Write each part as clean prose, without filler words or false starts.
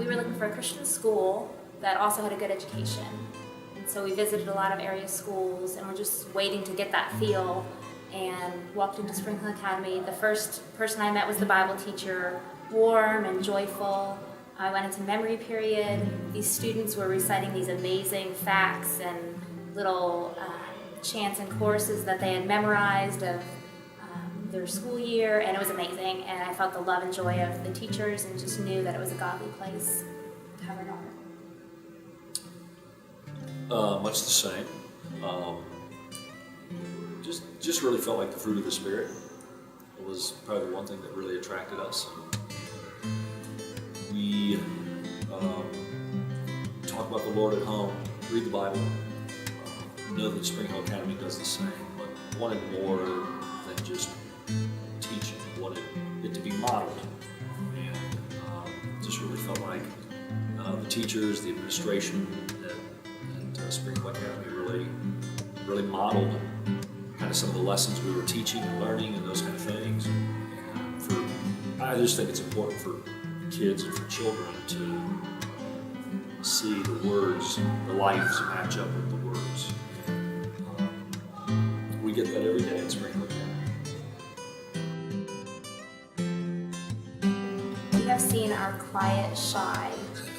were looking for a Christian school that also had a good education. And so we visited a lot of area schools and we're just waiting to get that feel, and walked into Spring Hill Academy. The first person I met was the Bible teacher, warm and joyful. I went into memory period. These students were reciting these amazing facts and little chants and choruses that they had memorized of their school year, and it was amazing. And I felt the love and joy of the teachers and just knew that it was a godly place to have our daughter. Much the same. Just really felt like the fruit of the Spirit. It was probably the one thing that really attracted us. We talk about the Lord at home, read the Bible, know that Spring Hill Academy does the same, but wanted more than just teaching, wanted it to be modeled. And just really felt like the teachers, the administration at Spring Hill Academy really modeled kind of some of the lessons we were teaching and learning and those kind of things. And I just think it's important for kids and for children to see the words, the lives match up with the words. We get that every day at Spring Hill Academy. We have seen our quiet, shy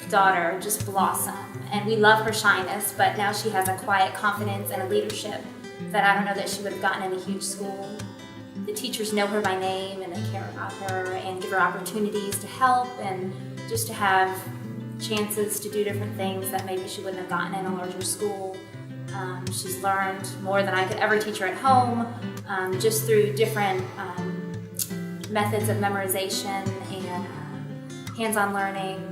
daughter just blossom, and we love her shyness, but now she has a quiet confidence and a leadership that I don't know that she would have gotten in a huge school. The teachers know her by name and they care about her and give her opportunities to help and just to have chances to do different things that maybe she wouldn't have gotten in a larger school. She's learned more than I could ever teach her at home, just through different methods of memorization and hands-on learning.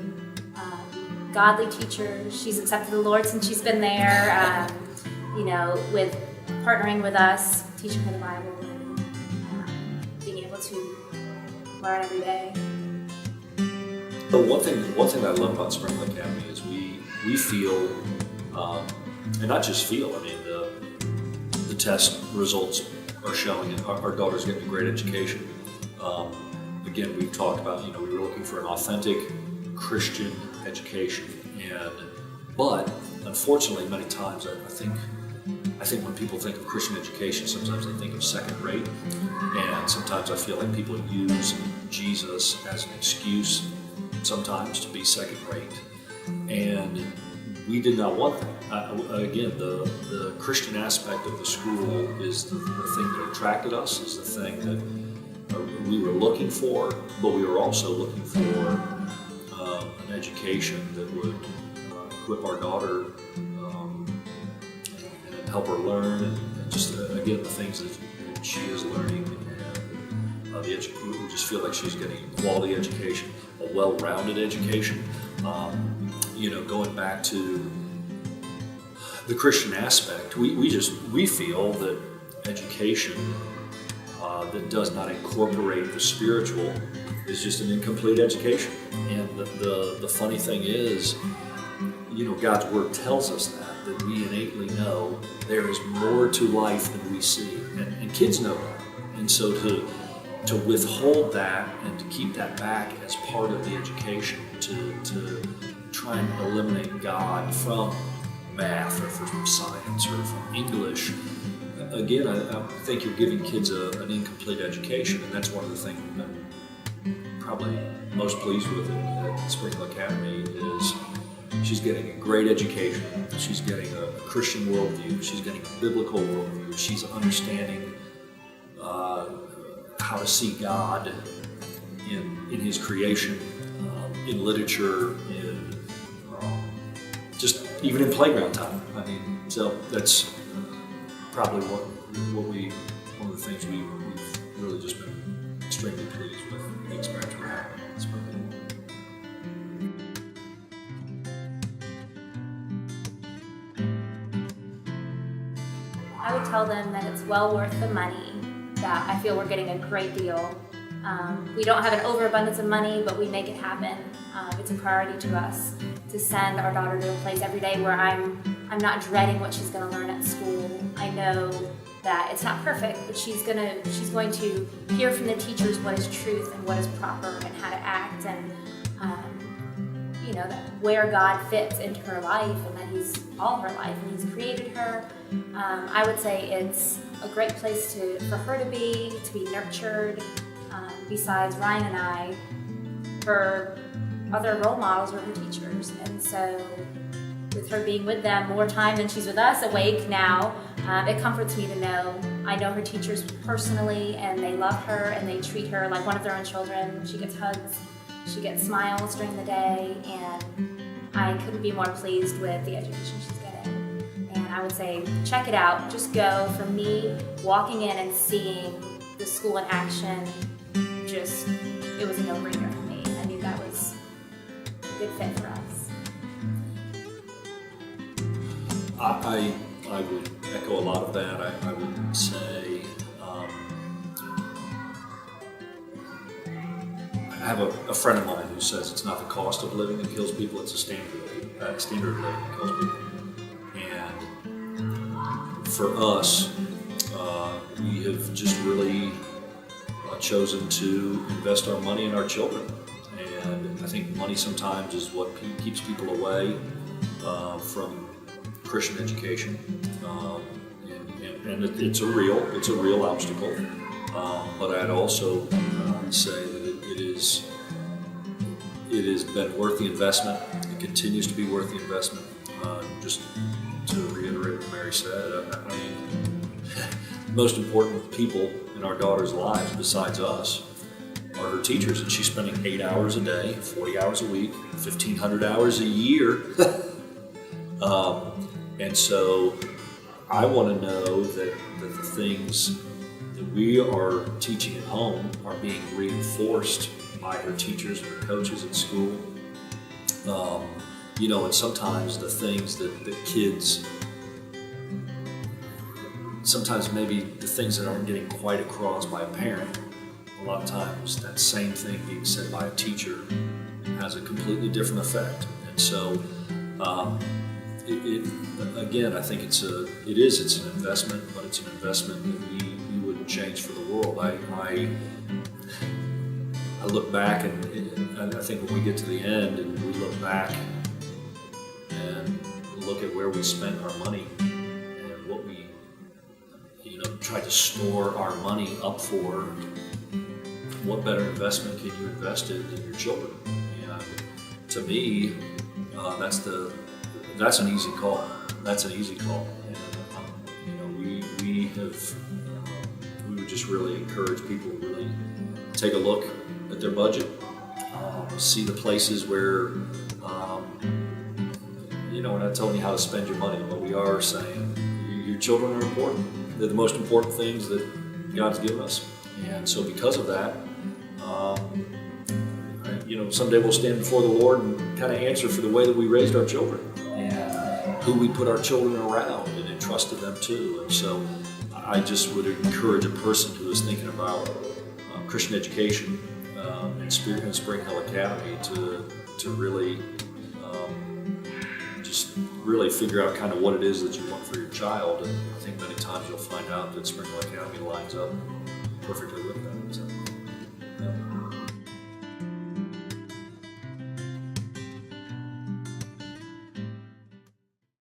Godly teachers. She's accepted the Lord since she's been there, with partnering with us, teaching her the Bible, and being able to learn every day. But one thing I love about Spring Hill Academy is we feel, and not just feel, I mean the test results are showing it. Our daughter's getting a great education. Again, we've talked about, we were looking for an authentic Christian education, but unfortunately many times I think when people think of Christian education, sometimes they think of second rate, and sometimes I feel like people use Jesus as an excuse sometimes to be second rate, and we did not want that. Again, the Christian aspect of the school is the thing that attracted us, is the thing that we were looking for, but we were also looking for an education that would equip our daughter and help her learn, and just again the things that she is learning, and we just feel like she's getting a quality education, a well-rounded education. Going back to the Christian aspect, we feel that education that does not incorporate the spiritual is just an incomplete education. And the funny thing is, God's Word tells us that we innately know there is more to life than we see, and kids know that. And so to withhold that and to keep that back as part of the education, to try and eliminate God from math or from science or from English, again, I think you're giving kids an incomplete education, and that's one of the things I'm probably most pleased with at Spring Hill Academy is she's getting a great education. She's getting a Christian worldview. She's getting a biblical worldview. She's understanding how to see God in His creation, in literature, in just even in playground time. I mean, so that's probably one of the things we've really just been extremely pleased with the experience we're having. I would tell them that it's well worth the money, that I feel we're getting a great deal. We don't have an overabundance of money, but we make it happen. It's a priority to us to send our daughter to a place every day where I'm not dreading what she's going to learn at school. I know that it's not perfect, but she's going to hear from the teachers what is truth and what is proper and how to act. And where God fits into her life, and that He's all her life, and He's created her. I would say it's a great place for her to be nurtured. Besides Ryan and I, her other role models are her teachers, and so with her being with them more time than she's with us, awake now, it comforts me to know I know her teachers personally, and they love her, and they treat her like one of their own children. She gets hugs, she gets smiles during the day, and I couldn't be more pleased with the education she's getting. And I would say, check it out. Just go. For me, walking in and seeing the school in action, it was a no-brainer for me. I knew that was a good fit for us. I would echo a lot of that. I would say I have a friend of mine who says it's not the cost of living that kills people, it's the standard of living that kills people. And for us, we have just really chosen to invest our money in our children. And I think money sometimes is what keeps people away from Christian education, and it's a real obstacle. But I'd also say that it has been worth the investment. It continues to be worth the investment. Just to reiterate what Mary said, I mean, the most important people in our daughter's lives besides us are her teachers, and she's spending 8 hours a day, 40 hours a week, 1,500 hours a year. And so I want to know that the things that we are teaching at home are being reinforced by her teachers and her coaches at school. And sometimes the things that the kids, sometimes maybe the things that aren't getting quite across by a parent, a lot of times that same thing being said by a teacher has a completely different effect. And so, again, I think it's an investment, but it's an investment that we wouldn't change for the world. I look back and I think when we get to the end and we look back and look at where we spent our money and what we, tried to store our money up for, what better investment can you invest in your children? And to me, that's an easy call. That's an easy call. And we would just really encourage people to really take a look at their budget, see the places where, we're not telling you how to spend your money, but we are saying your children are important. They're the most important things that God's given us. And so because of that, someday we'll stand before the Lord and kind of answer for the way that we raised our children and who we put our children around and entrusted them to. And so I just would encourage a person who is thinking about Christian education and Spring Hill Academy to really just really figure out kind of what it is that you want for your child. And I think many times you'll find out that Spring Hill Academy lines up perfectly with that.